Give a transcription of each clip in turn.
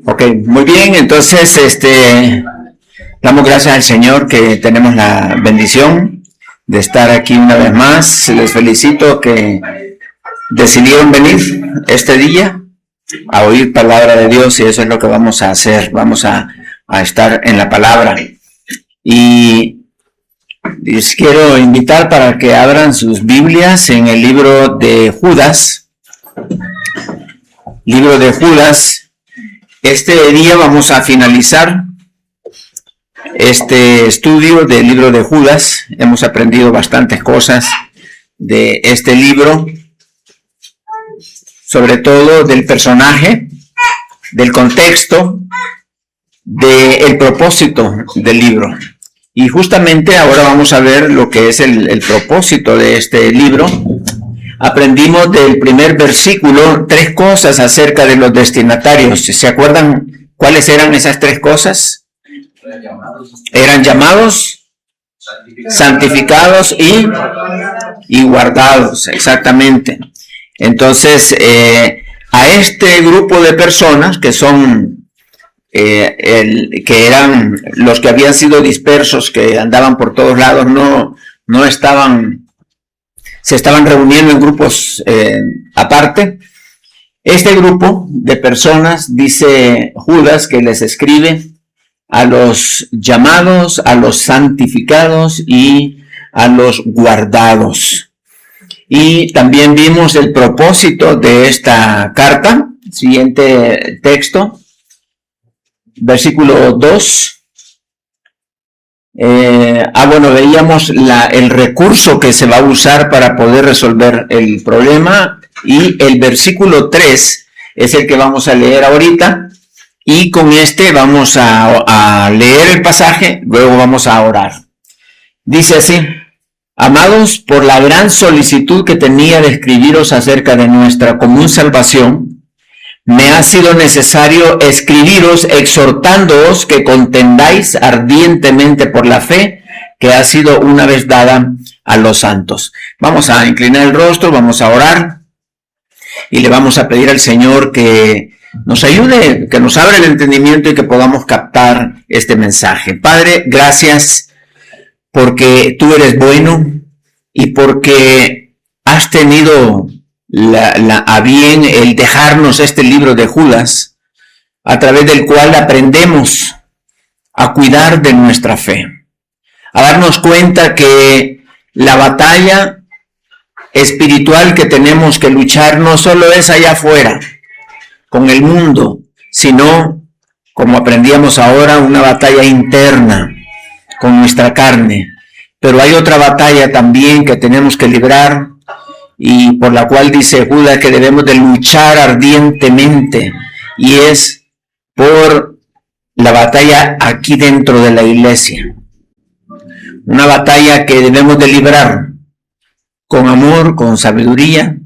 Ok, muy bien, entonces damos gracias al Señor que tenemos la bendición de estar aquí una vez más. Les felicito que decidieron venir este día a oír palabra de Dios, y eso es lo que vamos a hacer. Vamos a estar en la palabra. Y les quiero invitar para que abran sus Biblias en el libro de Judas. Libro de Judas. Este día vamos a finalizar este estudio del libro de Judas. Hemos aprendido bastantes cosas de este libro, sobre todo del personaje, del contexto, del propósito del libro. Y justamente ahora vamos a ver lo que es el propósito de este libro. Aprendimos del primer versículo 3 cosas acerca de los destinatarios. ¿Se acuerdan cuáles eran esas 3 cosas? Eran llamados, santificados y guardados, exactamente. Entonces, a este grupo de personas que son, que eran los que habían sido dispersos, que andaban por todos lados, no estaban, se estaban reuniendo en grupos aparte. Este grupo de personas, dice Judas, que les escribe a los llamados, a los santificados y a los guardados. Y también vimos el propósito de esta carta. Siguiente texto, versículo 2. Veíamos el recurso que se va a usar para poder resolver el problema, y el versículo 3 es el que vamos a leer ahorita, y con este vamos a leer el pasaje, luego vamos a orar. Dice así: amados, por la gran solicitud que tenía de escribiros acerca de nuestra común salvación, me ha sido necesario escribiros exhortándoos que contendáis ardientemente por la fe que ha sido una vez dada a los santos. Vamos a inclinar el rostro, vamos a orar y le vamos a pedir al Señor que nos ayude, que nos abra el entendimiento y que podamos captar este mensaje. Padre, gracias porque tú eres bueno y porque has tenido a bien el dejarnos este libro de Judas, a través del cual aprendemos a cuidar de nuestra fe, a darnos cuenta que la batalla espiritual que tenemos que luchar no solo es allá afuera, con el mundo, sino, como aprendíamos ahora, una batalla interna con nuestra carne. Pero hay otra batalla también que tenemos que librar, y por la cual dice Judas que debemos de luchar ardientemente, y es por la batalla aquí dentro de la iglesia. Una batalla que debemos de librar con amor, con sabiduría,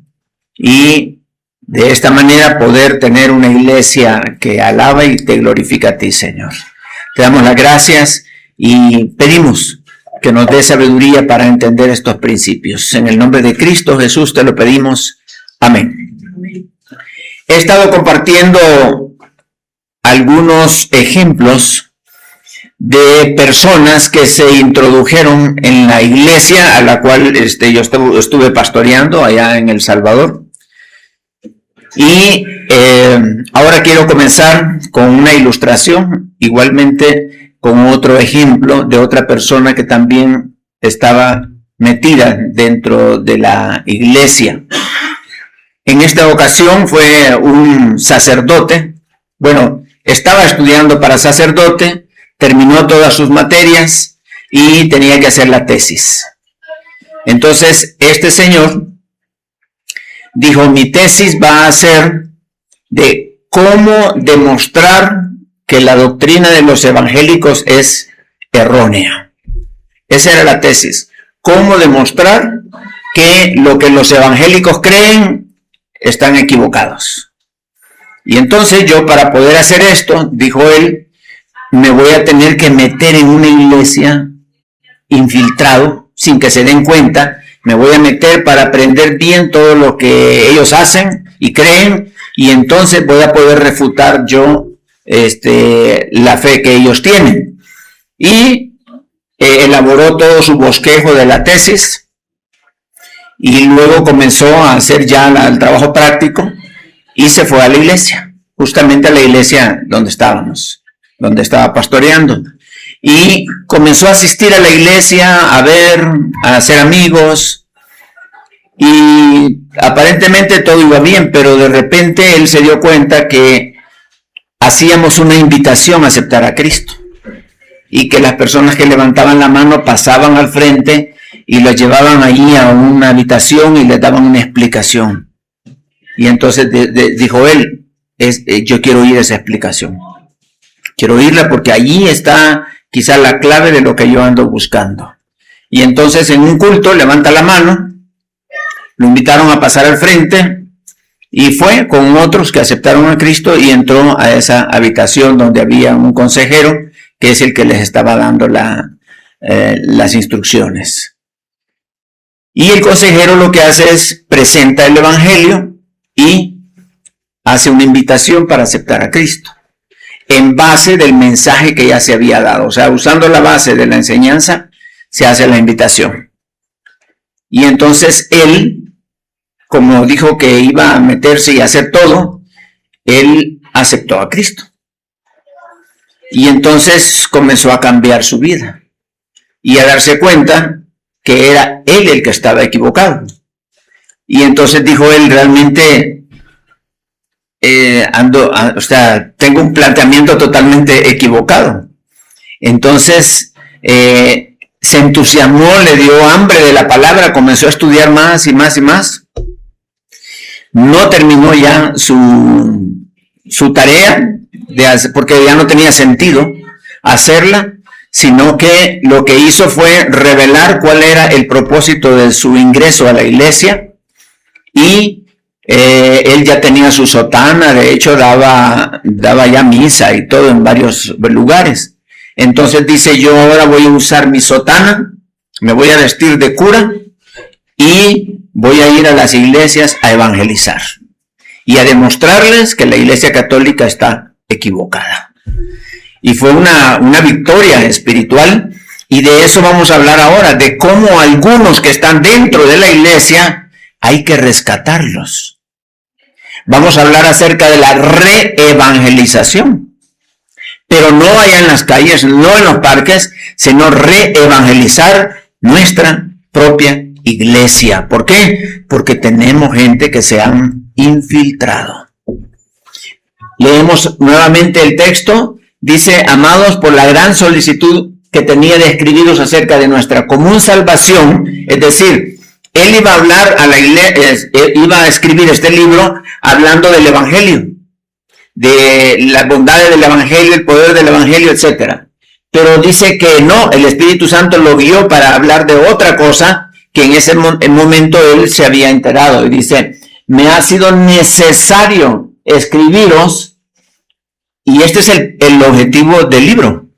y de esta manera poder tener una iglesia que alaba y te glorifica a ti, Señor. Te damos las gracias y pedimos que nos dé sabiduría para entender estos principios. En el nombre de Cristo Jesús te lo pedimos. Amén. He estado compartiendo algunos ejemplos de personas que se introdujeron en la iglesia a la cual yo estuve pastoreando allá en El Salvador. Y ahora quiero comenzar con una ilustración, igualmente con otro ejemplo de otra persona que también estaba metida dentro de la iglesia. En esta ocasión fue un sacerdote. Bueno, estaba estudiando para sacerdote, terminó todas sus materias y tenía que hacer la tesis. Entonces, este señor dijo: mi tesis va a ser de cómo demostrar que la doctrina de los evangélicos es errónea. Esa era la tesis. Cómo demostrar que lo que los evangélicos creen están equivocados. Y entonces yo, para poder hacer esto, dijo él, me voy a tener que meter en una iglesia infiltrado, sin que se den cuenta. Me voy a meter para aprender bien todo lo que ellos hacen y creen, y entonces voy a poder refutar yo la fe que ellos tienen. Y elaboró todo su bosquejo de la tesis, y luego comenzó a hacer ya el trabajo práctico, y se fue a la iglesia, justamente a la iglesia donde estábamos, donde estaba pastoreando. Y comenzó a asistir a la iglesia, a ver, a hacer amigos, y aparentemente todo iba bien, pero de repente él se dio cuenta que hacíamos una invitación a aceptar a Cristo, y que las personas que levantaban la mano pasaban al frente y los llevaban allí a una habitación y les daban una explicación. Y entonces dijo él, yo quiero oír esa explicación. Quiero oírla porque allí está quizá la clave de lo que yo ando buscando. Y entonces en un culto levanta la mano, lo invitaron a pasar al frente y fue con otros que aceptaron a Cristo y entró a esa habitación donde había un consejero que es el que les estaba dando las instrucciones. Y el consejero lo que hace es presenta el evangelio y hace una invitación para aceptar a Cristo, en base del mensaje que ya se había dado. O sea, usando la base de la enseñanza, se hace la invitación. Y entonces él, como dijo que iba a meterse y hacer todo, él aceptó a Cristo. Y entonces comenzó a cambiar su vida y a darse cuenta que era él el que estaba equivocado. Y entonces dijo él, realmente tengo un planteamiento totalmente equivocado. Entonces se entusiasmó, le dio hambre de la palabra, comenzó a estudiar más y más y más. No terminó ya su tarea, porque ya no tenía sentido hacerla, sino que lo que hizo fue revelar cuál era el propósito de su ingreso a la iglesia. Y él ya tenía su sotana, de hecho daba ya misa y todo en varios lugares. Entonces dice, yo ahora voy a usar mi sotana, me voy a vestir de cura y voy a ir a las iglesias a evangelizar y a demostrarles que la iglesia católica está equivocada. Y fue una victoria espiritual, y de eso vamos a hablar ahora, de cómo algunos que están dentro de la iglesia hay que rescatarlos. Vamos a hablar acerca de la reevangelización, pero no allá en las calles, no en los parques, sino reevangelizar nuestra propia iglesia. ¿Por qué? Porque tenemos gente que se han infiltrado. Leemos nuevamente el texto. Dice, amados, por la gran solicitud que tenía de escribiros acerca de nuestra común salvación, es decir, él iba a hablar a la iglesia, iba a escribir este libro hablando del evangelio, de las bondades del evangelio, el poder del evangelio, etc. Pero dice que no, el Espíritu Santo lo guió para hablar de otra cosa que en ese momento él se había enterado. Y dice, me ha sido necesario escribiros, y este es el objetivo del libro,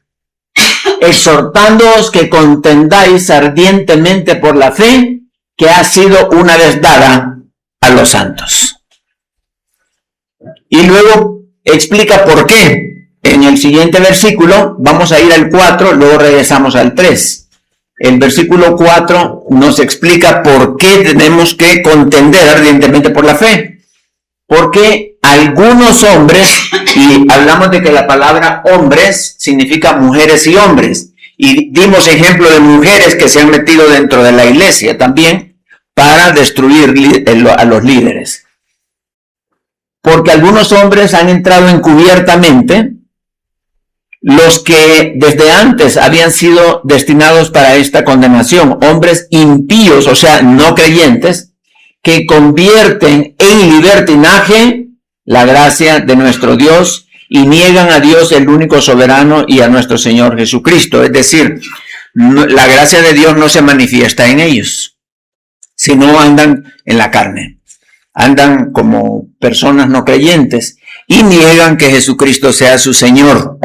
exhortándoos que contendáis ardientemente por la fe que ha sido una vez dada a los santos. Y luego explica por qué. En el siguiente versículo, vamos a ir al 4, luego regresamos al 3. El versículo 4 nos explica por qué tenemos que contender ardientemente por la fe. Porque algunos hombres, y hablamos de que la palabra hombres significa mujeres y hombres, y dimos ejemplo de mujeres que se han metido dentro de la iglesia también para destruir a los líderes. Porque algunos hombres han entrado encubiertamente, los que desde antes habían sido destinados para esta condenación, hombres impíos, o sea, no creyentes, que convierten en libertinaje la gracia de nuestro Dios y niegan a Dios el único soberano y a nuestro Señor Jesucristo. Es decir, la gracia de Dios no se manifiesta en ellos, sino andan en la carne, andan como personas no creyentes y niegan que Jesucristo sea su Señor.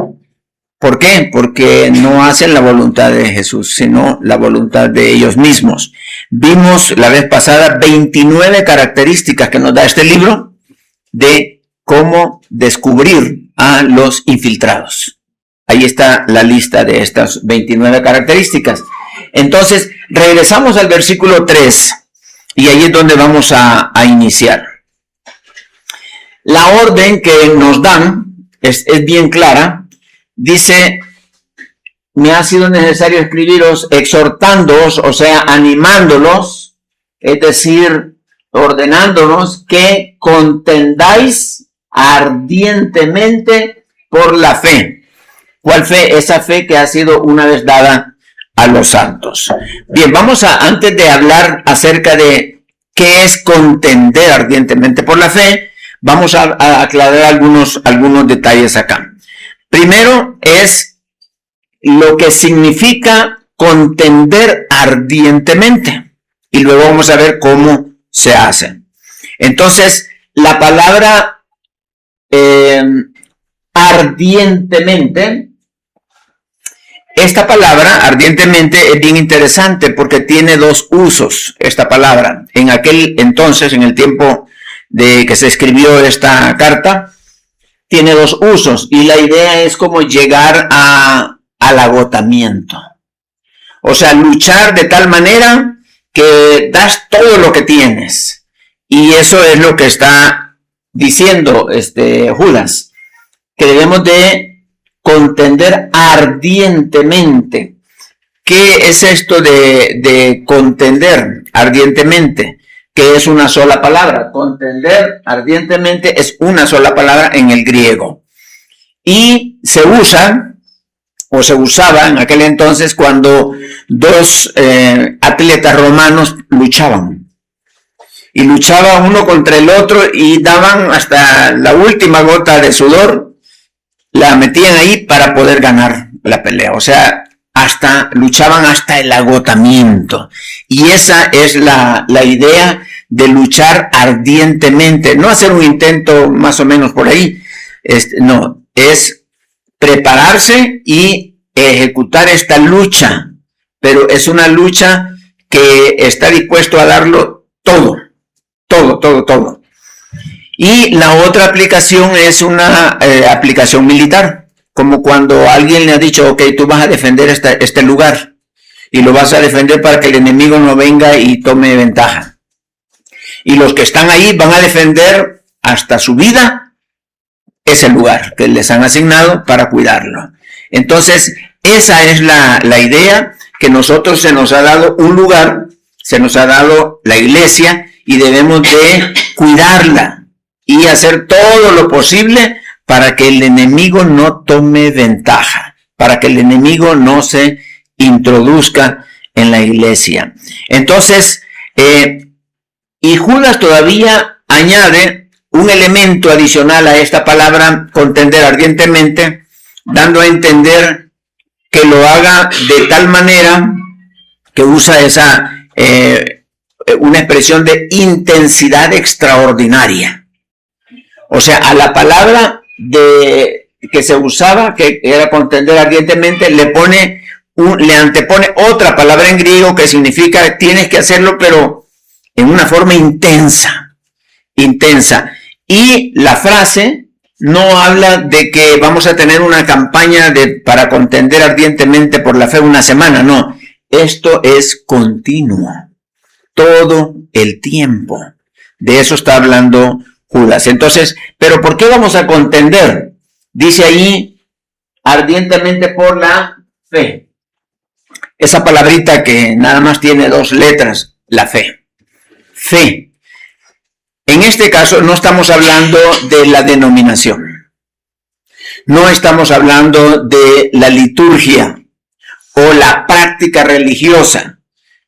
¿Por qué? Porque no hacen la voluntad de Jesús, sino la voluntad de ellos mismos. Vimos la vez pasada 29 características que nos da este libro de cómo descubrir a los infiltrados. Ahí está la lista de estas 29 características. Entonces, regresamos al versículo 3 y ahí es donde vamos a iniciar. La orden que nos dan es bien clara. Dice, me ha sido necesario escribiros exhortándoos, o sea, animándolos, es decir, ordenándonos que contendáis ardientemente por la fe. ¿Cuál fe? Esa fe que ha sido una vez dada a los santos. Bien, vamos a, antes de hablar acerca de qué es contender ardientemente por la fe, vamos a aclarar algunos detalles acá. Primero es lo que significa contender ardientemente y luego vamos a ver cómo se hace. Entonces, la palabra ardientemente, esta palabra ardientemente es bien interesante porque tiene dos usos. Esta palabra, en aquel entonces, en el tiempo de que se escribió esta carta, tiene dos usos y la idea es como llegar al agotamiento. O sea, luchar de tal manera que das todo lo que tienes. Y eso es lo que está diciendo Judas, que debemos de contender ardientemente. ¿Qué es esto de contender ardientemente? Que es una sola palabra. Contender ardientemente es una sola palabra en el griego. Y se usa, o se usaba en aquel entonces cuando dos atletas romanos luchaban. Y luchaban uno contra el otro y daban hasta la última gota de sudor, la metían ahí para poder ganar la pelea. O sea, luchaban hasta el agotamiento. Y esa es la idea de luchar ardientemente. No hacer un intento más o menos por ahí. No, es prepararse y ejecutar esta lucha. Pero es una lucha que está dispuesto a darlo todo. Todo. Y la otra aplicación es una aplicación militar. Como cuando alguien le ha dicho, ok, tú vas a defender este lugar y lo vas a defender para que el enemigo no venga y tome ventaja. Y los que están ahí van a defender hasta su vida ese lugar que les han asignado para cuidarlo. Entonces, esa es la idea, que nosotros se nos ha dado un lugar, se nos ha dado la iglesia y debemos de cuidarla y hacer todo lo posible para que el enemigo no tome ventaja, para que el enemigo no se introduzca en la iglesia. Entonces, y Judas todavía añade un elemento adicional a esta palabra, contender ardientemente, dando a entender que lo haga de tal manera que usa una expresión de intensidad extraordinaria. O sea, a la palabra que se usaba, que era contender ardientemente, le antepone otra palabra en griego que significa tienes que hacerlo, pero en una forma intensa. Y la frase no habla de que vamos a tener una campaña para contender ardientemente por la fe una semana, no. Esto es continuo, todo el tiempo. De eso está hablando Judas. Entonces, ¿pero por qué vamos a contender? Dice ahí, ardientemente por la fe. Esa palabrita que nada más tiene dos letras, la fe. Fe. En este caso no estamos hablando de la denominación. No estamos hablando de la liturgia o la práctica religiosa.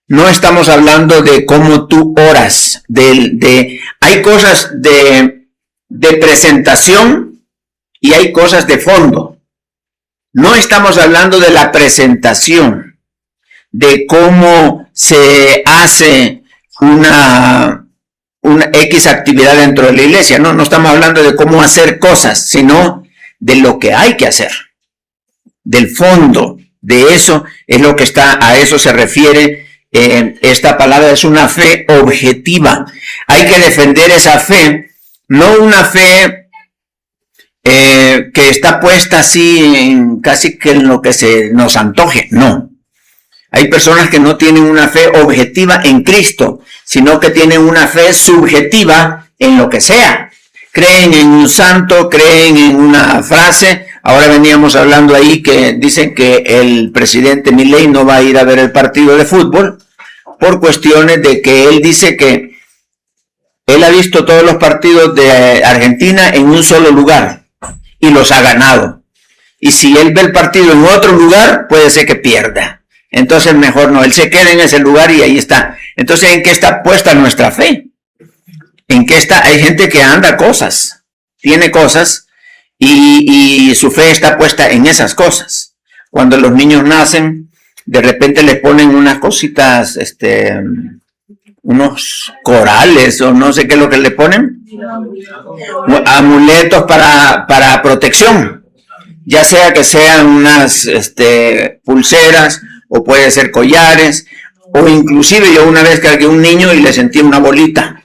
No estamos hablando de cómo tú oras. Hay cosas de presentación y hay cosas de fondo. No estamos hablando de la presentación, de cómo se hace una X actividad dentro de la iglesia. No estamos hablando de cómo hacer cosas, sino de lo que hay que hacer, del fondo. De eso es lo que a eso se refiere. Esta palabra es una fe objetiva. Hay que defender esa fe, no una fe que está puesta así en casi que en lo que se nos antoje. No. Hay personas que no tienen una fe objetiva en Cristo, sino que tienen una fe subjetiva en lo que sea. Creen en un santo, creen en una frase. Ahora veníamos hablando ahí que dicen que el presidente Milei no va a ir a ver el partido de fútbol por cuestiones de que él dice que él ha visto todos los partidos de Argentina en un solo lugar y los ha ganado. Y si él ve el partido en otro lugar, puede ser que pierda. Entonces mejor no, él se queda en ese lugar y ahí está. Entonces, ¿en qué está puesta nuestra fe? ¿En qué está? Hay gente que anda cosas, tiene cosas y su fe está puesta en esas cosas. Cuando los niños nacen, de repente les ponen unas cositas, unos corales o no sé qué es lo que le ponen. Amuletos para protección. Ya sea que sean unas pulseras o puede ser collares, o inclusive yo una vez cargué a un niño y le sentí una bolita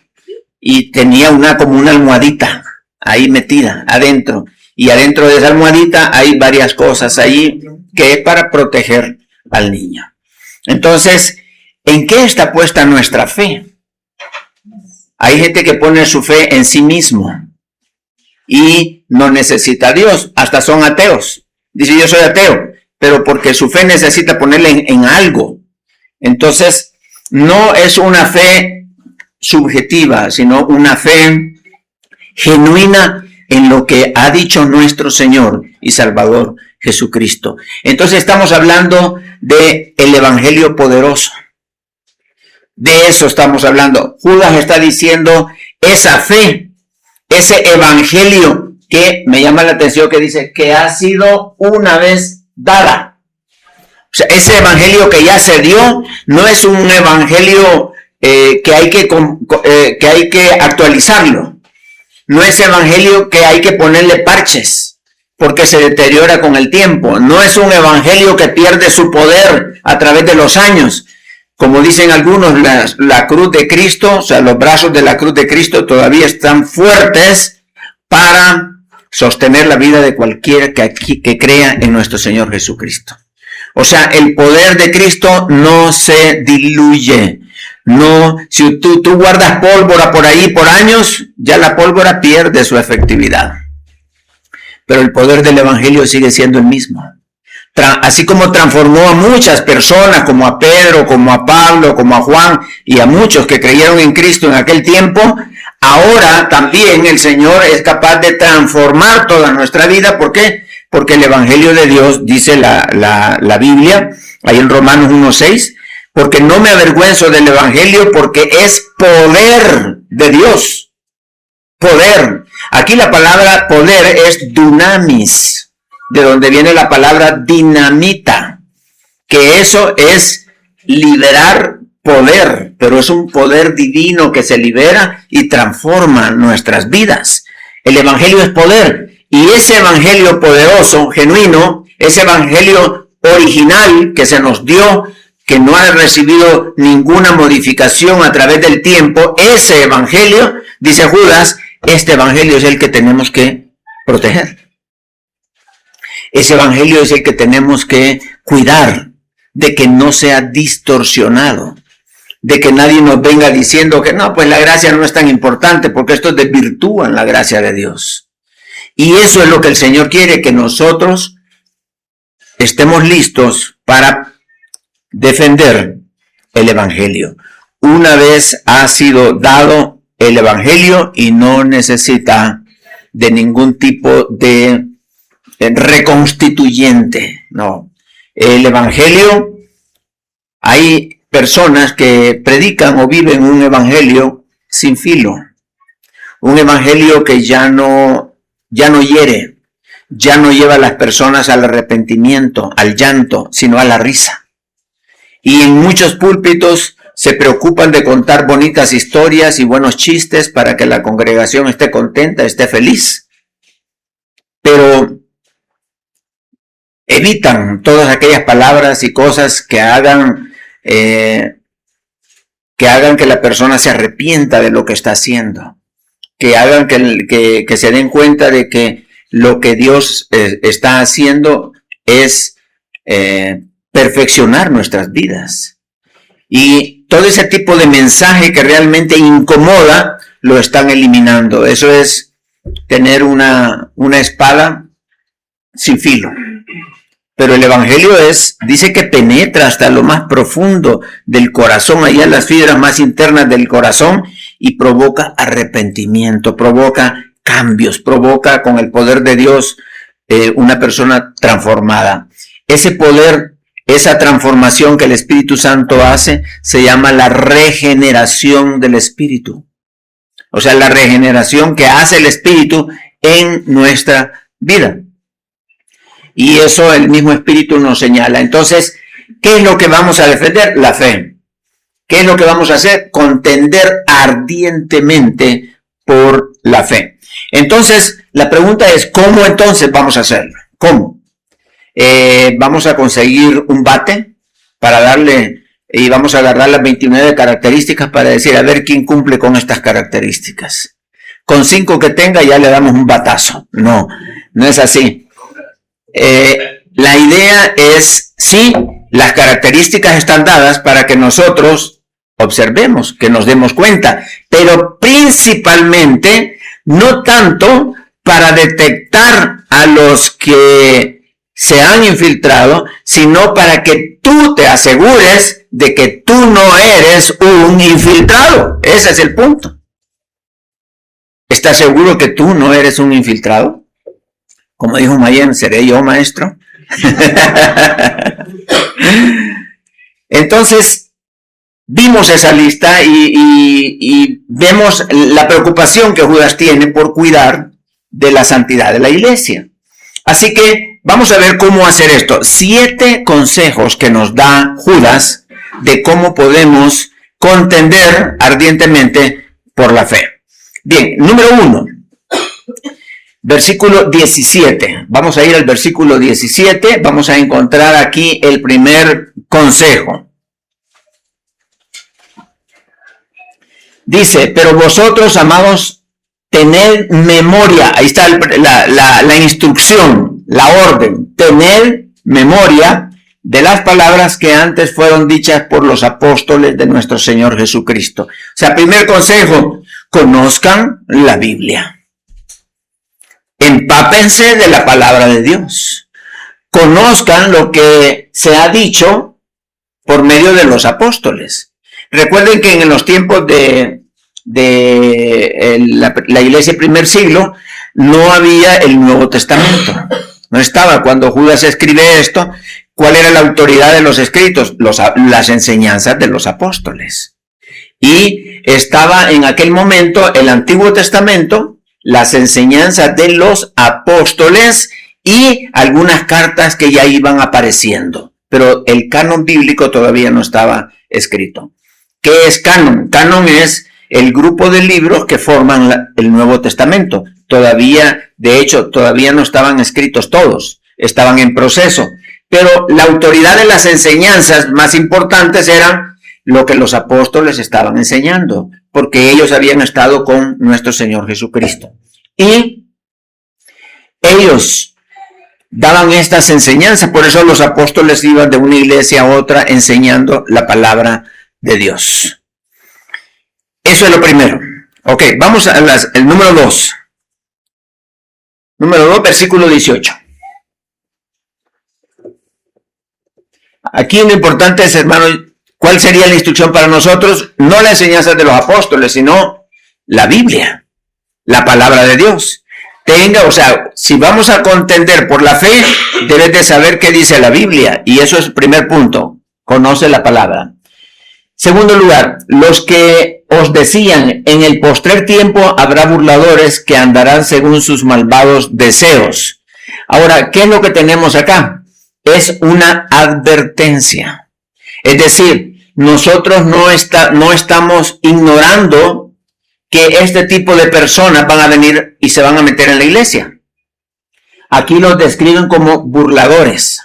y tenía como una almohadita ahí metida adentro, y adentro de esa almohadita hay varias cosas ahí que es para proteger al niño. Entonces, ¿en qué está puesta nuestra fe? Hay gente que pone su fe en sí mismo y no necesita a Dios, hasta son ateos. Dice, yo soy ateo, pero porque su fe necesita ponerle en algo. Entonces, no es una fe subjetiva, sino una fe genuina en lo que ha dicho nuestro Señor y Salvador Jesucristo. Entonces estamos hablando del evangelio poderoso. De eso estamos hablando. Judas está diciendo esa fe, ese evangelio que me llama la atención, que dice que ha sido una vez dada. O sea, ese evangelio que ya se dio no es un evangelio que hay que actualizarlo. No es evangelio que hay que ponerle parches porque se deteriora con el tiempo. No es un evangelio que pierde su poder a través de los años. Como dicen algunos, la cruz de Cristo, o sea, los brazos de la cruz de Cristo todavía están fuertes para sostener la vida de cualquiera que crea en nuestro Señor Jesucristo. O sea, el poder de Cristo no se diluye. No, si tú guardas pólvora por ahí por años, ya la pólvora pierde su efectividad. Pero el poder del evangelio sigue siendo el mismo. Así como transformó a muchas personas, como a Pedro, como a Pablo, como a Juan y a muchos que creyeron en Cristo en aquel tiempo, ahora también el Señor es capaz de transformar toda nuestra vida. ¿Por qué? Porque el evangelio de Dios, dice la Biblia, ahí en Romanos 1:6, porque no me avergüenzo del evangelio, porque es poder de Dios. Poder. Aquí la palabra poder es dunamis, de donde viene la palabra dinamita, que eso es liberar poder, pero es un poder divino que se libera y transforma nuestras vidas. El evangelio es poder, y ese evangelio poderoso, genuino, ese evangelio original que se nos dio, que no ha recibido ninguna modificación a través del tiempo, ese evangelio, dice Judas, este evangelio es el que tenemos que proteger. Ese evangelio es el que tenemos que cuidar de que no sea distorsionado, de que nadie nos venga diciendo que no, pues la gracia no es tan importante, porque esto desvirtúa la gracia de Dios. Y eso es lo que el Señor quiere, que nosotros estemos listos para defender el evangelio. Una vez ha sido dado el evangelio y no necesita de ningún tipo de reconstituyente, no. El evangelio, hay personas que predican o viven un evangelio sin filo, un evangelio que ya no hiere, ya no lleva a las personas al arrepentimiento, al llanto, sino a la risa. Y en muchos púlpitos se preocupan de contar bonitas historias y buenos chistes para que la congregación esté contenta, esté feliz. Pero evitan todas aquellas palabras y cosas que hagan que la persona se arrepienta de lo que está haciendo, que hagan que se den cuenta de que lo que Dios está haciendo es perfeccionar nuestras vidas. Y todo ese tipo de mensaje que realmente incomoda, lo están eliminando. Eso es tener una espada sin filo. Pero el evangelio dice que penetra hasta lo más profundo del corazón, allá en las fibras más internas del corazón, y provoca arrepentimiento, provoca cambios, provoca con el poder de Dios una persona transformada. Ese poder, esa transformación que el Espíritu Santo hace, se llama la regeneración del Espíritu. O sea, la regeneración que hace el Espíritu en nuestra vida. Y eso el mismo Espíritu nos señala. Entonces, ¿qué es lo que vamos a defender? La fe. ¿Qué es lo que vamos a hacer? Contender ardientemente por la fe. Entonces, la pregunta es, ¿cómo entonces vamos a hacerlo? ¿Cómo? Vamos a conseguir un bate para darle, y vamos a agarrar las 29 características para decir, a ver quién cumple con estas características. Con 5 que tenga ya le damos un batazo. No, no es así. La idea es, sí, las características están dadas para que nosotros observemos, que nos demos cuenta, pero principalmente no tanto para detectar a los que se han infiltrado, sino para que tú te asegures de que tú no eres un infiltrado. Ese es el punto. ¿Estás seguro que tú no eres un infiltrado? Como dijo Mayen, ¿seré yo maestro? Entonces, vimos esa lista y vemos la preocupación que Judas tiene por cuidar de la santidad de la iglesia. Así que vamos a ver cómo hacer esto. 7 consejos que nos da Judas de cómo podemos contender ardientemente por la fe. Bien, número 1. Versículo 17. Vamos a ir al versículo 17. Vamos a encontrar aquí el primer consejo. Dice, pero vosotros, amados, tened memoria. Ahí está la instrucción, la orden. Tened memoria de las palabras que antes fueron dichas por los apóstoles de nuestro Señor Jesucristo. O sea, primer consejo, conozcan la Biblia. Empápense de la palabra de Dios. Conozcan lo que se ha dicho por medio de los apóstoles. Recuerden que en los tiempos de la iglesia del primer siglo no había el Nuevo Testamento. No estaba. Cuando Judas escribe esto, ¿cuál era la autoridad de los escritos? Las enseñanzas de los apóstoles. Y estaba en aquel momento el Antiguo Testamento, las enseñanzas de los apóstoles y algunas cartas que ya iban apareciendo. Pero el canon bíblico todavía no estaba escrito. ¿Qué es canon? Canon es el grupo de libros que forman el Nuevo Testamento. Todavía, de hecho, todavía no estaban escritos todos. Estaban en proceso. Pero la autoridad de las enseñanzas más importantes eran lo que los apóstoles estaban enseñando, porque ellos habían estado con nuestro Señor Jesucristo. Y ellos daban estas enseñanzas, por eso los apóstoles iban de una iglesia a otra enseñando la palabra de Dios. Eso es lo primero. Ok, vamos a el número 2. Número 2, versículo 18. Aquí lo importante es, hermanos, ¿cuál sería la instrucción para nosotros? No la enseñanza de los apóstoles, sino la Biblia, la palabra de Dios. O sea, si vamos a contender por la fe, debes de saber qué dice la Biblia. Y eso es el primer punto. Conoce la palabra. Segundo lugar, los que os decían, en el postrer tiempo habrá burladores que andarán según sus malvados deseos. Ahora, ¿qué es lo que tenemos acá? Es una advertencia. Es decir, nosotros no estamos ignorando que este tipo de personas van a venir y se van a meter en la iglesia. Aquí los describen como burladores.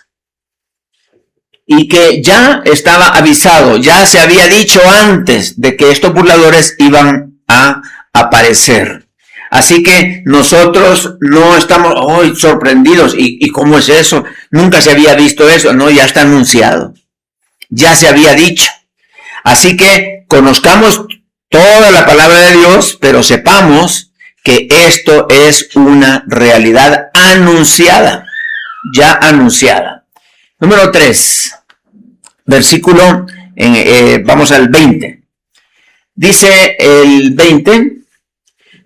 Y que ya estaba avisado, ya se había dicho antes de que estos burladores iban a aparecer. Así que nosotros no estamos hoy sorprendidos. ¿Y cómo es eso? Nunca se había visto eso. No, ya está anunciado. Ya se había dicho. Así que conozcamos toda la palabra de Dios, pero sepamos que esto es una realidad anunciada. Ya anunciada. Número 3. Versículo, vamos al 20. Dice el 20,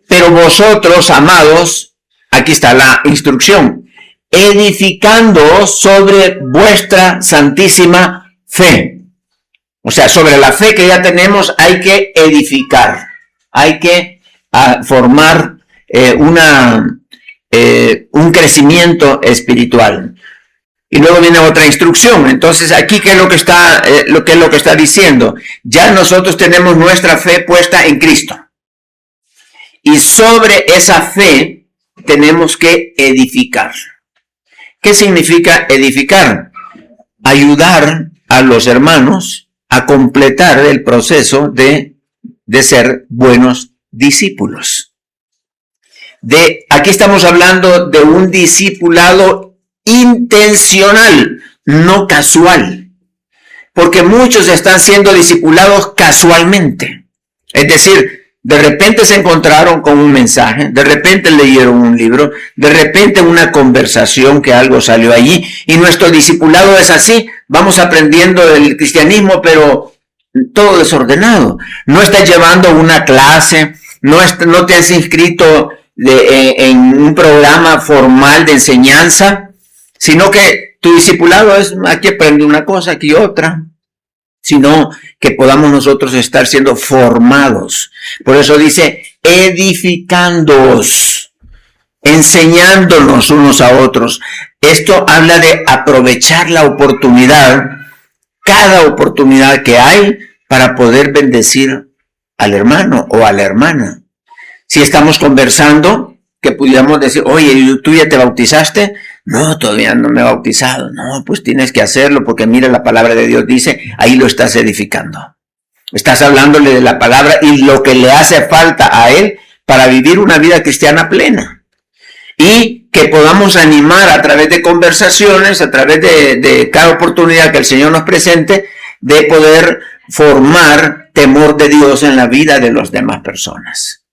pero vosotros, amados, aquí está la instrucción, edificando sobre vuestra santísima fe. O sea, sobre la fe que ya tenemos hay que edificar, hay que formar un crecimiento espiritual. Y luego viene otra instrucción. Entonces, aquí, ¿qué es lo que está diciendo? Ya nosotros tenemos nuestra fe puesta en Cristo. Y sobre esa fe tenemos que edificar. ¿Qué significa edificar? Ayudar a los hermanos a completar el proceso de ser buenos discípulos. Aquí estamos hablando de un discipulado intencional, no casual, porque muchos están siendo discipulados casualmente, es decir, de repente se encontraron con un mensaje, de repente leyeron un libro, de repente una conversación que algo salió allí, y nuestro discipulado es así, vamos aprendiendo el cristianismo, pero todo desordenado, no estás llevando una clase, no te has inscrito en un programa formal de enseñanza, sino que tu discipulado es aquí aprende una cosa, aquí otra, sino que podamos nosotros estar siendo formados. Por eso dice, edificándoos, enseñándonos unos a otros. Esto habla de aprovechar la oportunidad, cada oportunidad que hay para poder bendecir al hermano o a la hermana. Si estamos conversando, que pudiéramos decir, oye, ¿tú ya te bautizaste? No, todavía no me he bautizado. No, pues tienes que hacerlo porque mira, la palabra de Dios dice, ahí lo estás edificando. Estás hablándole de la palabra y lo que le hace falta a él para vivir una vida cristiana plena. Y que podamos animar a través de conversaciones, a través de cada oportunidad que el Señor nos presente, de poder formar temor de Dios en la vida de las demás personas.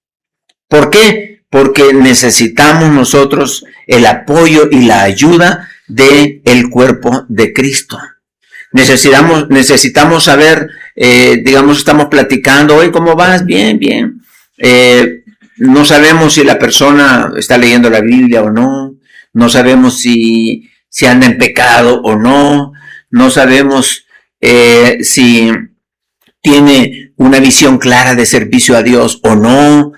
¿Por qué? Porque necesitamos nosotros el apoyo y la ayuda del cuerpo de Cristo. Necesitamos saber, estamos platicando, oye, ¿cómo vas? Bien, bien. No sabemos si la persona está leyendo la Biblia o no. No sabemos si anda en pecado o no. No sabemos si tiene una visión clara de servicio a Dios o no.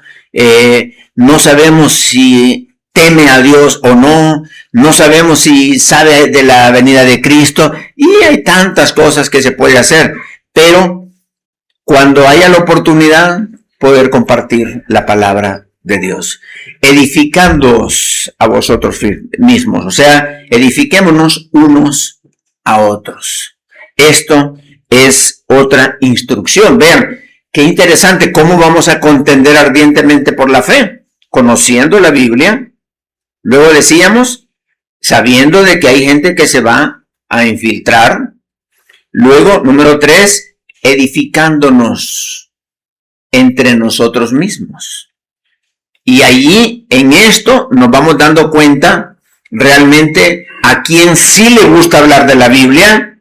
No sabemos si teme a Dios o no, no sabemos si sabe de la venida de Cristo, y hay tantas cosas que se puede hacer, pero cuando haya la oportunidad, poder compartir la palabra de Dios, edificándoos a vosotros mismos, o sea, edifiquémonos unos a otros. Esto es otra instrucción. Vean, qué interesante cómo vamos a contender ardientemente por la fe. Conociendo la Biblia, luego decíamos, sabiendo de que hay gente que se va a infiltrar, luego, número 3, edificándonos entre nosotros mismos. Y allí, en esto, nos vamos dando cuenta realmente a quien sí le gusta hablar de la Biblia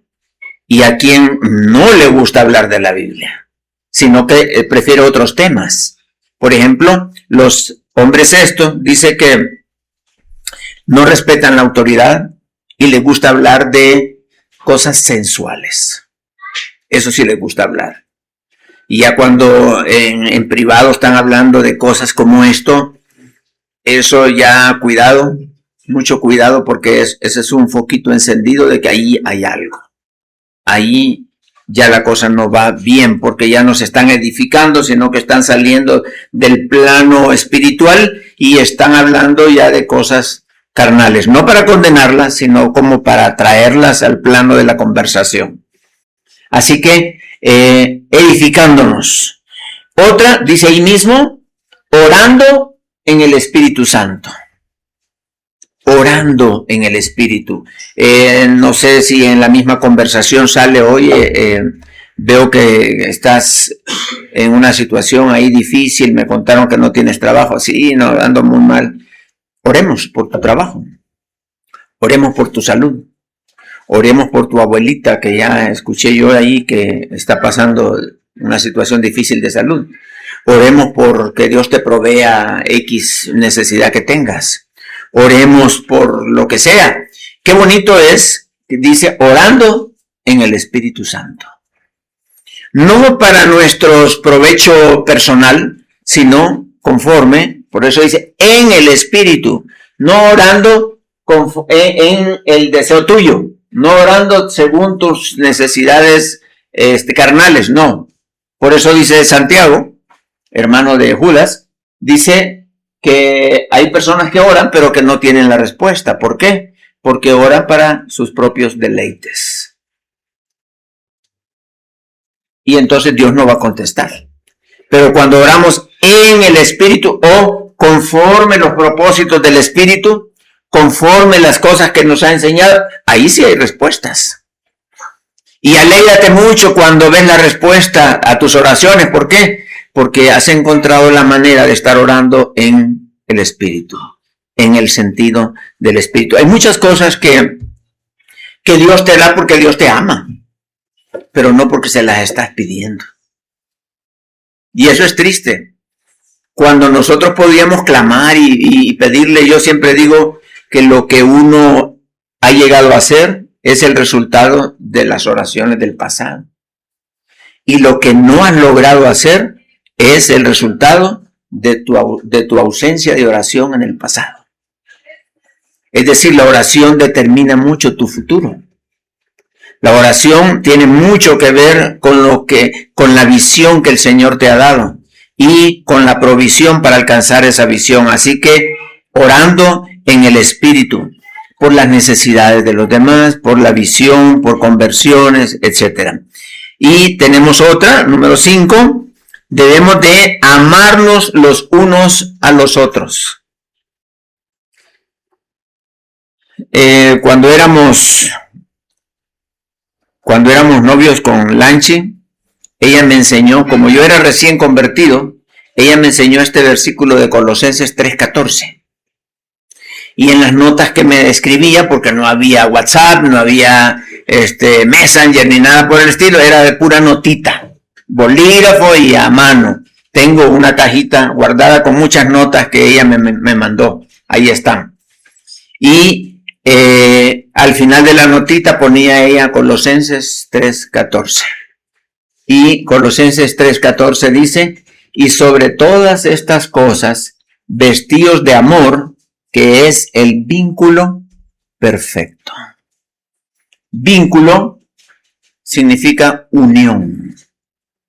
y a quien no le gusta hablar de la Biblia, sino que prefiere otros temas. Por ejemplo, los hombres dice que no respetan la autoridad y les gusta hablar de cosas sensuales. Eso sí les gusta hablar. Y ya cuando en privado están hablando de cosas como esto, eso ya cuidado, mucho cuidado, porque ese es un foquito encendido de que ahí hay algo. Ahí ya la cosa no va bien, porque ya no se están edificando, sino que están saliendo del plano espiritual y están hablando ya de cosas carnales, no para condenarlas, sino como para traerlas al plano de la conversación. Así que, edificándonos. Otra, dice ahí mismo, orando en el Espíritu Santo. Orando en el Espíritu. No sé si en la misma conversación sale, oye, veo que estás en una situación ahí difícil, me contaron que no tienes trabajo. Sí, no, ando muy mal. Oremos por tu trabajo. Oremos por tu salud. Oremos por tu abuelita, que ya escuché yo ahí que está pasando una situación difícil de salud. Oremos por que Dios te provea X necesidad que tengas. Oremos por lo que sea. Qué bonito es, dice, orando en el Espíritu Santo. No para nuestro provecho personal, sino conforme, por eso dice, en el Espíritu. No orando en el deseo tuyo. No orando según tus necesidades carnales, no. Por eso dice Santiago, hermano de Judas, dice que hay personas que oran pero que no tienen la respuesta. ¿Por qué? Porque oran para sus propios deleites. Y entonces Dios no va a contestar. Pero cuando oramos en el Espíritu o conforme los propósitos del Espíritu, conforme las cosas que nos ha enseñado, ahí sí hay respuestas. Y alégrate mucho cuando ves la respuesta a tus oraciones. ¿Por qué? Porque has encontrado la manera de estar orando en el Espíritu, en el sentido del Espíritu. Hay muchas cosas que Dios te da porque Dios te ama, pero no porque se las estás pidiendo. Y eso es triste. Cuando nosotros podíamos clamar y pedirle, yo siempre digo que lo que uno ha llegado a hacer es el resultado de las oraciones del pasado. Y lo que no has logrado hacer es el resultado de tu ausencia de oración en el pasado. Es decir, la oración determina mucho tu futuro. La oración tiene mucho que ver con la visión que el Señor te ha dado y con la provisión para alcanzar esa visión. Así que orando en el Espíritu, por las necesidades de los demás, por la visión, por conversiones, etc. Y tenemos otra, número 5. Debemos de amarnos los unos a los otros. Cuando éramos novios con Lanchi, ella me enseñó, como yo era recién convertido, ella me enseñó este versículo de Colosenses 3:14. Y en las notas que me escribía, porque no había WhatsApp, no había Messenger ni nada por el estilo, era de pura notita, bolígrafo y a mano. Tengo una cajita guardada con muchas notas que ella me mandó. Ahí están. Y al final de la notita ponía ella Colosenses 3:14. Y Colosenses 3:14 dice, y sobre todas estas cosas, vestíos de amor, que es el vínculo perfecto. Vínculo significa unión.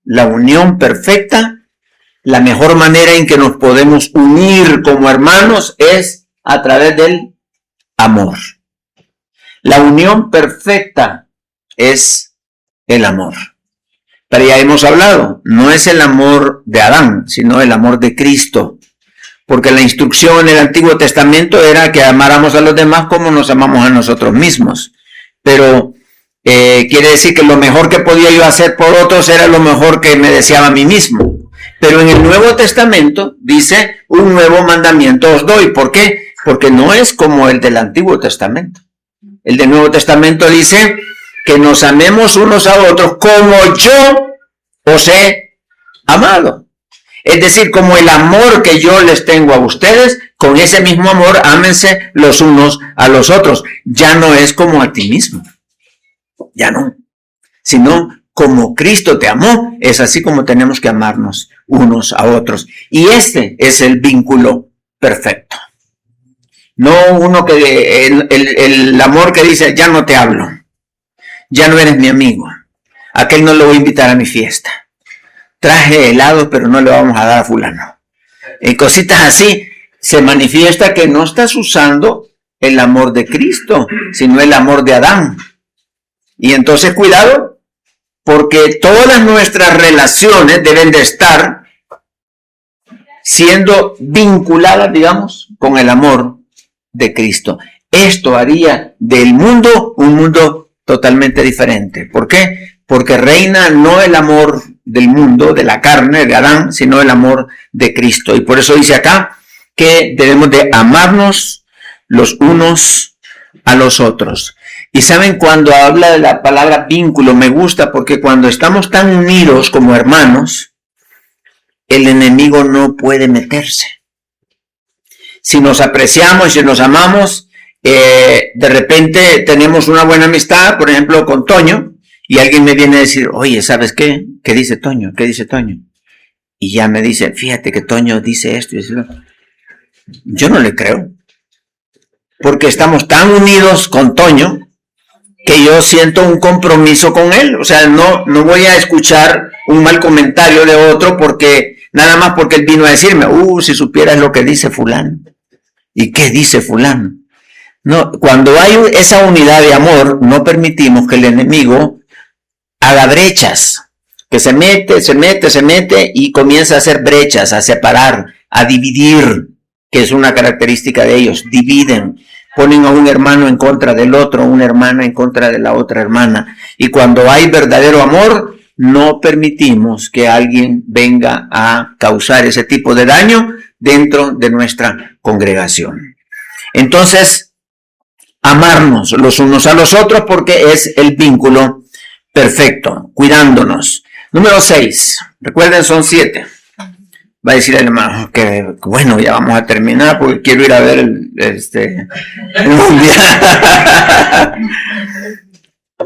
La unión perfecta, la mejor manera en que nos podemos unir como hermanos es a través del amor. La unión perfecta es el amor. Pero ya hemos hablado, no es el amor de Adán, sino el amor de Cristo. Porque la instrucción en el Antiguo Testamento era que amáramos a los demás como nos amamos a nosotros mismos. Pero quiere decir que lo mejor que podía yo hacer por otros era lo mejor que me deseaba a mí mismo. Pero en el Nuevo Testamento dice, un nuevo mandamiento os doy. ¿Por qué? Porque no es como el del Antiguo Testamento. El del Nuevo Testamento dice que nos amemos unos a otros como yo os he amado. Es decir, como el amor que yo les tengo a ustedes, con ese mismo amor ámense los unos a los otros. Ya no es como a ti mismo. Ya no. Sino como Cristo te amó, es así como tenemos que amarnos unos a otros. Y este es el vínculo perfecto. No uno que el amor que dice, ya no te hablo. Ya no eres mi amigo. Aquel no lo voy a invitar a mi fiesta. Traje helado, pero no le vamos a dar a fulano. Cositas así, se manifiesta que no estás usando el amor de Cristo, sino el amor de Adán. Y entonces cuidado, porque todas nuestras relaciones deben de estar siendo vinculadas, digamos, con el amor de Cristo. Esto haría del mundo un mundo totalmente diferente. ¿Por qué? Porque reina no el amor del mundo, de la carne, de Adán, sino el amor de Cristo. Y por eso dice acá que debemos de amarnos los unos a los otros. Y saben, cuando habla de la palabra vínculo, me gusta porque cuando estamos tan unidos como hermanos, el enemigo no puede meterse. Si nos apreciamos, si nos amamos, de repente tenemos una buena amistad, por ejemplo, con Toño, y alguien me viene a decir, oye, ¿sabes qué? ¿Qué dice Toño? ¿Qué dice Toño? Y ya me dice, fíjate que Toño dice esto y eso. Yo no le creo. Porque estamos tan unidos con Toño que yo siento un compromiso con él. O sea, no voy a escuchar un mal comentario de otro porque nada más porque él vino a decirme, si supieras lo que dice fulano. ¿Y qué dice fulano? No, cuando hay esa unidad de amor, no permitimos que el enemigo haga brechas, que se mete y comienza a hacer brechas, a separar, a dividir, que es una característica de ellos. Dividen, ponen a un hermano en contra del otro, una hermana en contra de la otra hermana. Y cuando hay verdadero amor, no permitimos que alguien venga a causar ese tipo de daño dentro de nuestra congregación. Entonces, amarnos los unos a los otros porque es el vínculo perfecto, cuidándonos. Número 6, recuerden, son 7. Va a decir el hermano que bueno, ya vamos a terminar porque quiero ir a ver el mundial.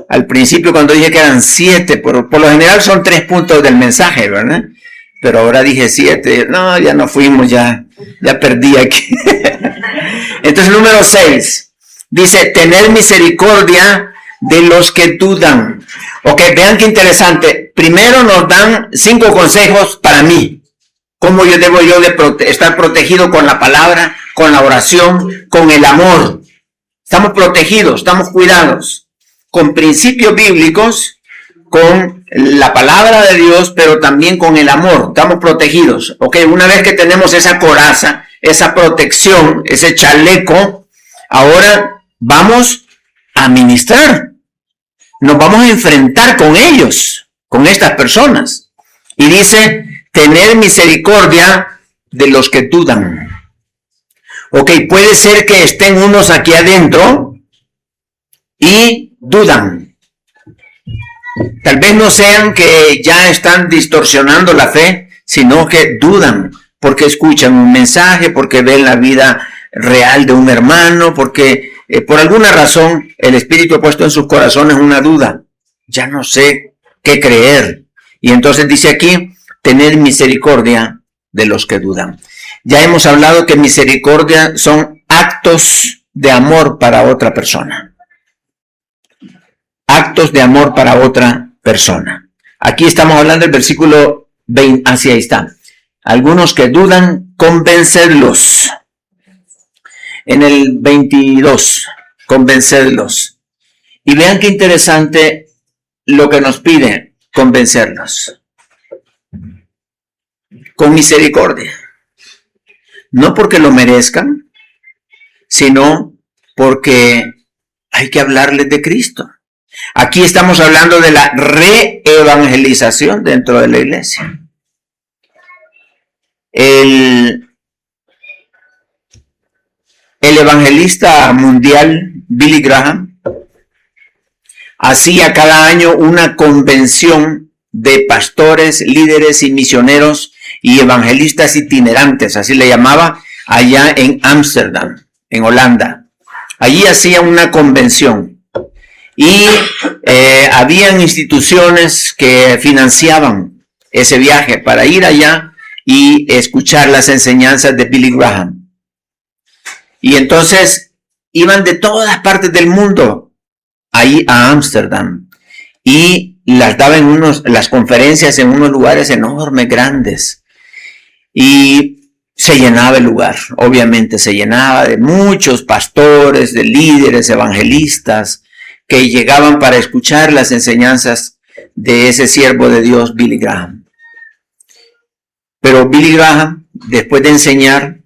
Al principio cuando dije que eran 7, por lo general son 3 puntos del mensaje, ¿verdad? Pero ahora dije 7, no, ya no fuimos, ya perdí aquí. Entonces, número 6, dice, tener misericordia de los que dudan. Ok, vean qué interesante. Primero nos dan 5 consejos para mí. Cómo yo debo estar protegido con la palabra, con la oración, con el amor. Estamos protegidos, estamos cuidados. Con principios bíblicos, con la palabra de Dios, pero también con el amor. Estamos protegidos. Ok, una vez que tenemos esa coraza, esa protección, ese chaleco, ahora vamos a ministrar. Nos vamos a enfrentar con ellos, con estas personas. Y dice, tener misericordia de los que dudan. Ok, puede ser que estén unos aquí adentro y dudan. Tal vez no sean que ya están distorsionando la fe, sino que dudan porque escuchan un mensaje, porque ven la vida real de un hermano, porque por alguna razón el Espíritu ha puesto en sus corazones una duda. Ya no sé qué creer. Y entonces dice aquí, tener misericordia de los que dudan. Ya hemos hablado que misericordia son actos de amor para otra persona. Actos de amor para otra persona. Aquí estamos hablando del versículo 20, así ahí está. Algunos que dudan, convencerlos. En el 22, convencerlos. Y vean qué interesante lo que nos pide, convencerlos. Con misericordia. No porque lo merezcan, sino porque hay que hablarles de Cristo. Aquí estamos hablando de la reevangelización dentro de la iglesia. El evangelista mundial Billy Graham hacía cada año una convención de pastores, líderes y misioneros y evangelistas itinerantes, así le llamaba, allá en Ámsterdam, en Holanda. Allí hacía una convención y habían instituciones que financiaban ese viaje para ir allá y escuchar las enseñanzas de Billy Graham. Y entonces iban de todas partes del mundo ahí a Ámsterdam y las daban las conferencias en unos lugares enormes, grandes. Y se llenaba el lugar, obviamente se llenaba de muchos pastores, de líderes, evangelistas, que llegaban para escuchar las enseñanzas de ese siervo de Dios, Billy Graham. Pero Billy Graham después de enseñar,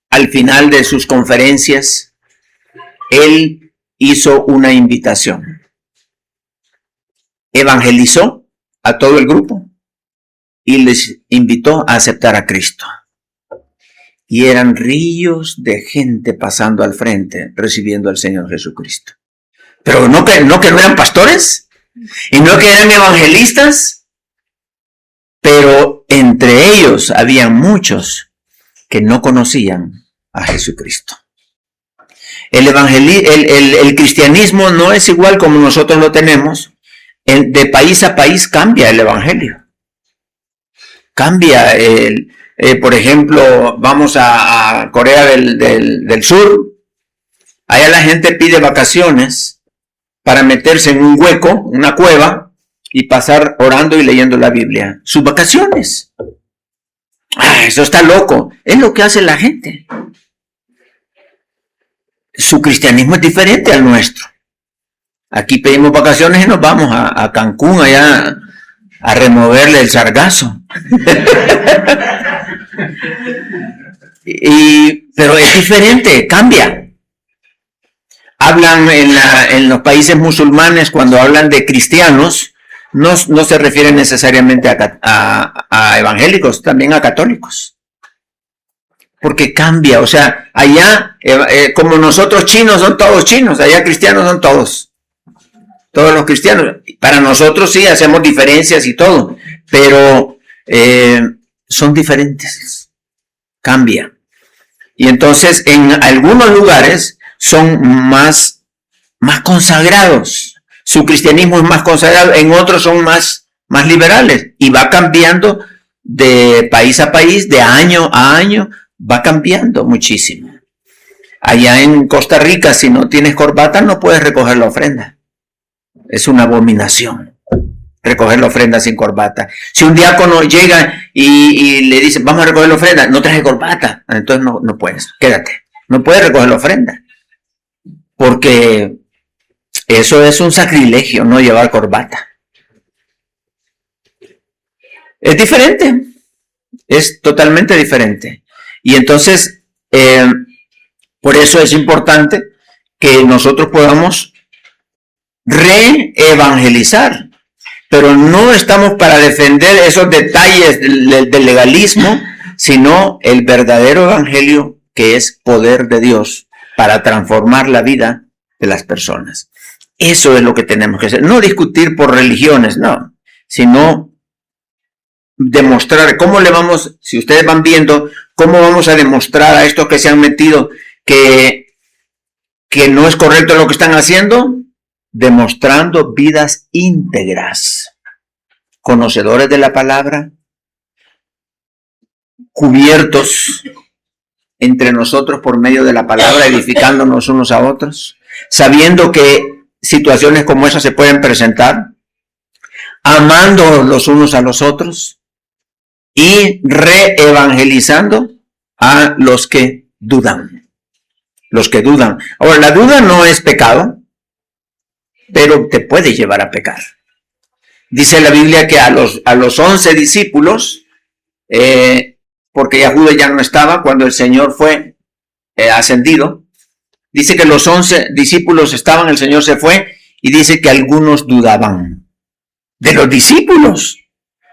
al final de sus conferencias, él hizo una invitación. Evangelizó a todo el grupo y les invitó a aceptar a Cristo. Y eran ríos de gente pasando al frente, recibiendo al Señor Jesucristo. Pero no que no eran pastores, y no que eran evangelistas, pero entre ellos había muchos que no conocían a Jesucristo. El cristianismo no es igual como nosotros lo tenemos. De país a país cambia el evangelio. Cambia por ejemplo, vamos a Corea del Sur. Allá la gente pide vacaciones para meterse en un hueco, una cueva, y pasar orando y leyendo la Biblia. Sus vacaciones. Eso está loco. Es lo que hace la gente. Su cristianismo es diferente al nuestro. Aquí pedimos vacaciones y nos vamos a Cancún, allá a removerle el sargazo. Pero es diferente, cambia. Hablan en los países musulmanes, cuando hablan de cristianos, no se refieren necesariamente a evangélicos, también a católicos. Porque cambia, o sea, allá, como nosotros chinos son todos chinos, allá cristianos son todos los cristianos. Para nosotros sí hacemos diferencias y todo, pero son diferentes, cambia. Y entonces en algunos lugares son más consagrados, su cristianismo es más consagrado, en otros son más liberales, y va cambiando de país a país, de año a año, va cambiando muchísimo. Allá en Costa Rica, si no tienes corbata, no puedes recoger la ofrenda. Es una abominación recoger la ofrenda sin corbata. Si un diácono llega y le dice, vamos a recoger la ofrenda, no traje corbata, entonces no puedes, quédate. No puedes recoger la ofrenda. Porque eso es un sacrilegio, no llevar corbata. Es diferente. Es totalmente diferente. Y entonces, por eso es importante que nosotros podamos reevangelizar. Pero no estamos para defender esos detalles del legalismo, sino el verdadero evangelio, que es poder de Dios para transformar la vida de las personas. Eso es lo que tenemos que hacer. No discutir por religiones, no, sino demostrar cómo le vamos, si ustedes van viendo, cómo vamos a demostrar a estos que se han metido que no es correcto lo que están haciendo, demostrando vidas íntegras, conocedores de la palabra, cubiertos entre nosotros por medio de la palabra, edificándonos unos a otros, sabiendo que situaciones como esas se pueden presentar, amando los unos a los otros y reevangelizando a los que dudan. Los que dudan. Ahora, la duda no es pecado, pero te puede llevar a pecar. Dice la Biblia que a los 11 discípulos, porque ya Judas ya no estaba cuando el Señor fue ascendido, dice que los 11 discípulos estaban, el Señor se fue, y dice que algunos dudaban. De los discípulos.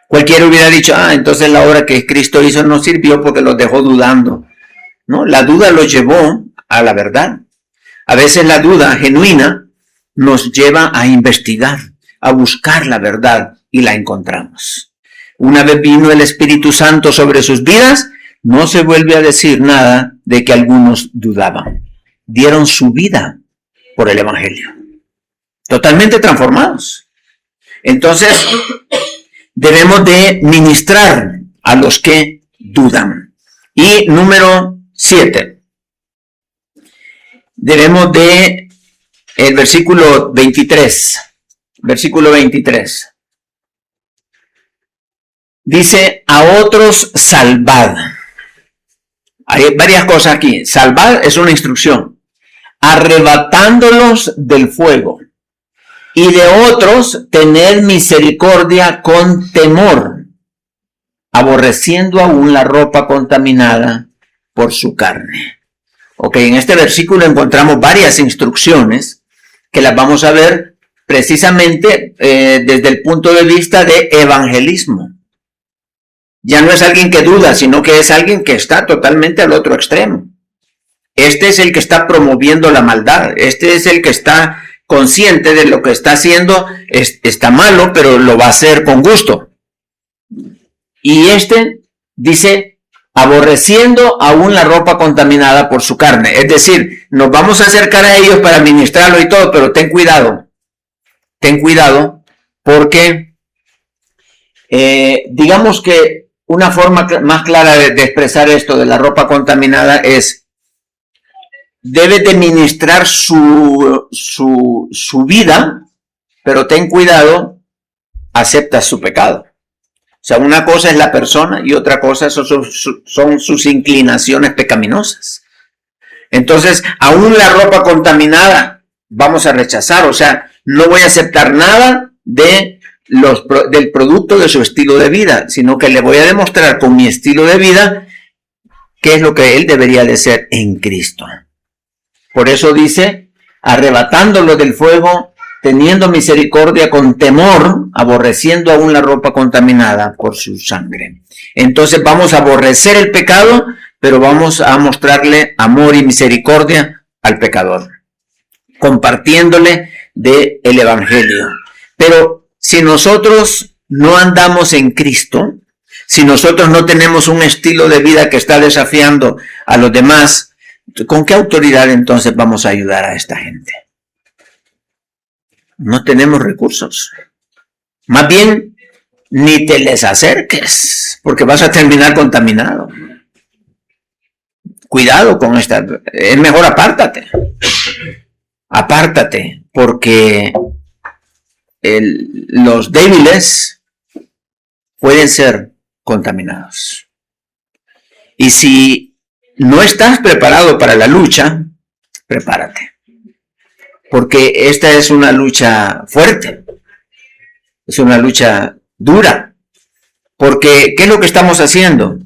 Cualquiera hubiera dicho, entonces la obra que Cristo hizo no sirvió porque los dejó dudando. No, la duda los llevó a la verdad. A veces la duda genuina nos lleva a investigar, a buscar la verdad, y la encontramos. Una vez vino el Espíritu Santo sobre sus vidas, no se vuelve a decir nada de que algunos dudaban. Dieron su vida por el Evangelio. Totalmente transformados. Entonces, debemos de ministrar a los que dudan. Y número 7. Debemos de, el versículo 23. Versículo 23. Dice, a otros salvad. Hay varias cosas aquí. Salvad es una instrucción. Arrebatándolos del fuego. Y de otros, tener misericordia con temor, aborreciendo aún la ropa contaminada por su carne. Ok, en este versículo encontramos varias instrucciones que las vamos a ver precisamente desde el punto de vista de evangelismo. Ya no es alguien que duda, sino que es alguien que está totalmente al otro extremo. Este es el que está promoviendo la maldad. Este es el que está consciente de lo que está haciendo. Está malo, pero lo va a hacer con gusto. Y este dice, aborreciendo aún la ropa contaminada por su carne. Es decir, nos vamos a acercar a ellos para ministrarlo y todo, pero ten cuidado. Ten cuidado porque digamos que una forma más clara de expresar esto de la ropa contaminada es, debe de ministrar su vida, pero ten cuidado, acepta su pecado. O sea, una cosa es la persona y otra cosa son sus inclinaciones pecaminosas. Entonces, aún la ropa contaminada vamos a rechazar, o sea, no voy a aceptar nada del producto de su estilo de vida, sino que le voy a demostrar con mi estilo de vida qué es lo que él debería de ser en Cristo. Por eso dice, arrebatándolo del fuego, teniendo misericordia con temor, aborreciendo aún la ropa contaminada por su sangre. Entonces vamos a aborrecer el pecado, pero vamos a mostrarle amor y misericordia al pecador, compartiéndole del evangelio. Pero si nosotros no andamos en Cristo, si nosotros no tenemos un estilo de vida que está desafiando a los demás, ¿con qué autoridad entonces vamos a ayudar a esta gente? No tenemos recursos. Más bien, ni te les acerques, porque vas a terminar contaminado. Cuidado con esta. Es mejor apártate. Apártate, porque los débiles pueden ser contaminados. Y si no estás preparado para la lucha, prepárate. Porque esta es una lucha fuerte. Es una lucha dura. Porque, ¿qué es lo que estamos haciendo?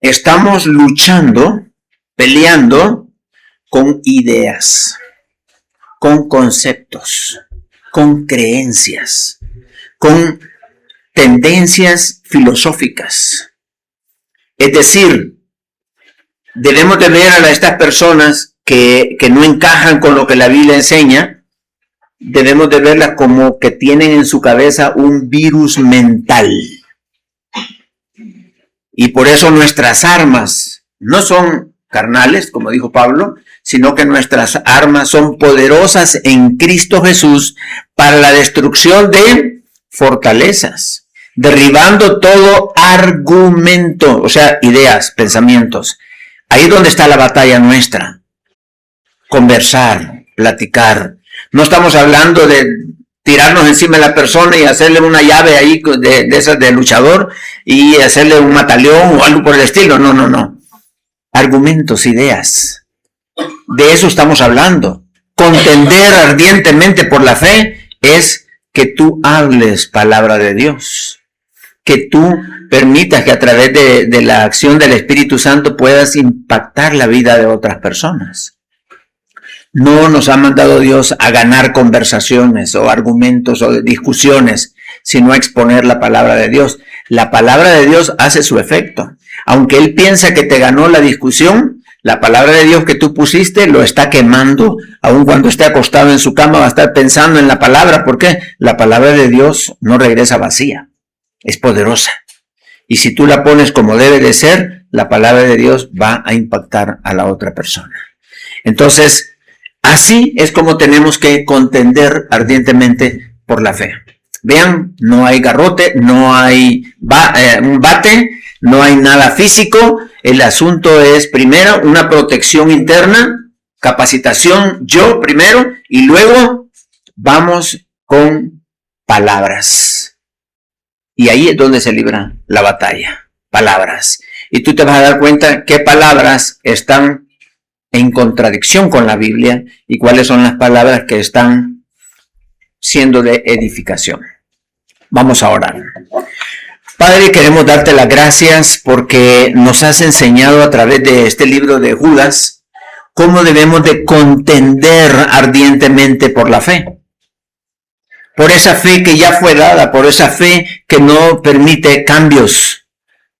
Estamos luchando, peleando con ideas, con conceptos, con creencias, con tendencias filosóficas. Es decir, debemos de ver a estas personas que no encajan con lo que la Biblia enseña, debemos de verlas como que tienen en su cabeza un virus mental. Y por eso nuestras armas no son carnales, como dijo Pablo, sino que nuestras armas son poderosas en Cristo Jesús para la destrucción de fortalezas, derribando todo argumento, o sea, ideas, pensamientos. Ahí es donde está la batalla nuestra. Conversar, platicar. No estamos hablando de tirarnos encima de la persona y hacerle una llave ahí de esas de luchador y hacerle un mataleón o algo por el estilo. No. Argumentos, ideas. De eso estamos hablando. Contender ardientemente por la fe es que tú hables palabra de Dios. Que tú permitas que a través de la acción del Espíritu Santo puedas impactar la vida de otras personas. No nos ha mandado Dios a ganar conversaciones o argumentos o discusiones, sino a exponer la palabra de Dios. La palabra de Dios hace su efecto. Aunque él piensa que te ganó la discusión, la palabra de Dios que tú pusiste lo está quemando. Aun cuando esté acostado en su cama va a estar pensando en la palabra. ¿Por qué? La palabra de Dios no regresa vacía. Es poderosa. Y si tú la pones como debe de ser, la palabra de Dios va a impactar a la otra persona. Entonces, así es como tenemos que contender ardientemente por la fe. Vean, no hay garrote, no hay un bate, no hay nada físico. El asunto es primero una protección interna, capacitación yo primero y luego vamos con palabras. Y ahí es donde se libra la batalla, palabras. Y tú te vas a dar cuenta qué palabras están en contradicción con la Biblia y cuáles son las palabras que están siendo de edificación. Vamos a orar. Padre, queremos darte las gracias porque nos has enseñado a través de este libro de Judas cómo debemos de contender ardientemente por la fe. Por esa fe que ya fue dada, por esa fe que no permite cambios,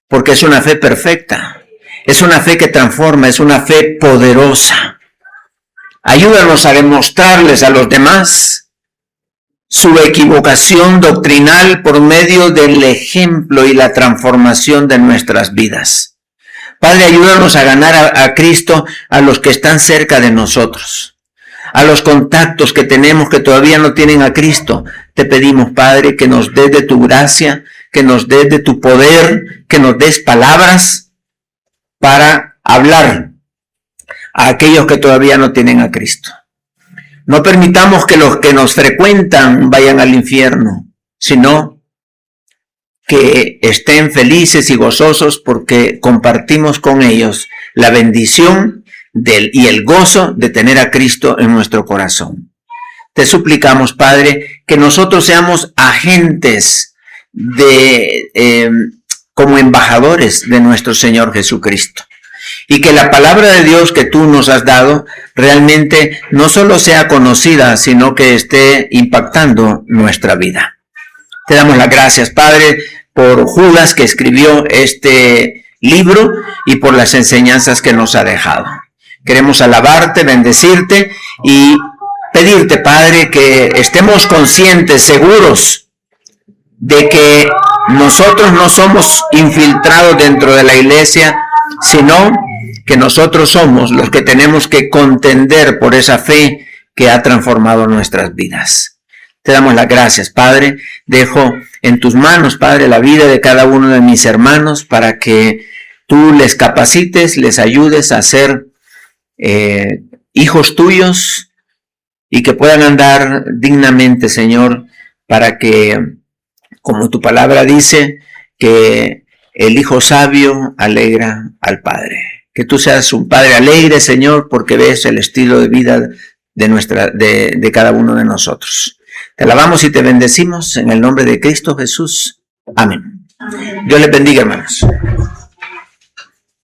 porque es una fe perfecta, es una fe que transforma, es una fe poderosa. Ayúdanos a demostrarles a los demás su equivocación doctrinal por medio del ejemplo y la transformación de nuestras vidas. Padre, ayúdanos a ganar a Cristo a los que están cerca de nosotros, a los contactos que tenemos que todavía no tienen a Cristo. Te pedimos, Padre, que nos des de tu gracia, que nos des de tu poder, que nos des palabras para hablar a aquellos que todavía no tienen a Cristo. No permitamos que los que nos frecuentan vayan al infierno, sino que estén felices y gozosos porque compartimos con ellos la bendición y el gozo de tener a Cristo en nuestro corazón. Te suplicamos, Padre, que nosotros seamos agentes como embajadores de nuestro Señor Jesucristo. Y que la palabra de Dios que tú nos has dado realmente no solo sea conocida, sino que esté impactando nuestra vida. Te damos las gracias, Padre, por Judas que escribió este libro y por las enseñanzas que nos ha dejado. Queremos alabarte, bendecirte y pedirte, Padre, que estemos conscientes, seguros de que nosotros no somos infiltrados dentro de la iglesia, sino que nosotros somos los que tenemos que contender por esa fe que ha transformado nuestras vidas. Te damos las gracias, Padre. Dejo en tus manos, Padre, la vida de cada uno de mis hermanos para que tú les capacites, les ayudes a ser hijos tuyos y que puedan andar dignamente, Señor, para que, como tu palabra dice, que el hijo sabio alegra al Padre. Que tú seas un Padre alegre, Señor, porque ves el estilo de vida de cada uno de nosotros. Te alabamos y te bendecimos en el nombre de Cristo Jesús. Amén. Dios les bendiga, hermanos.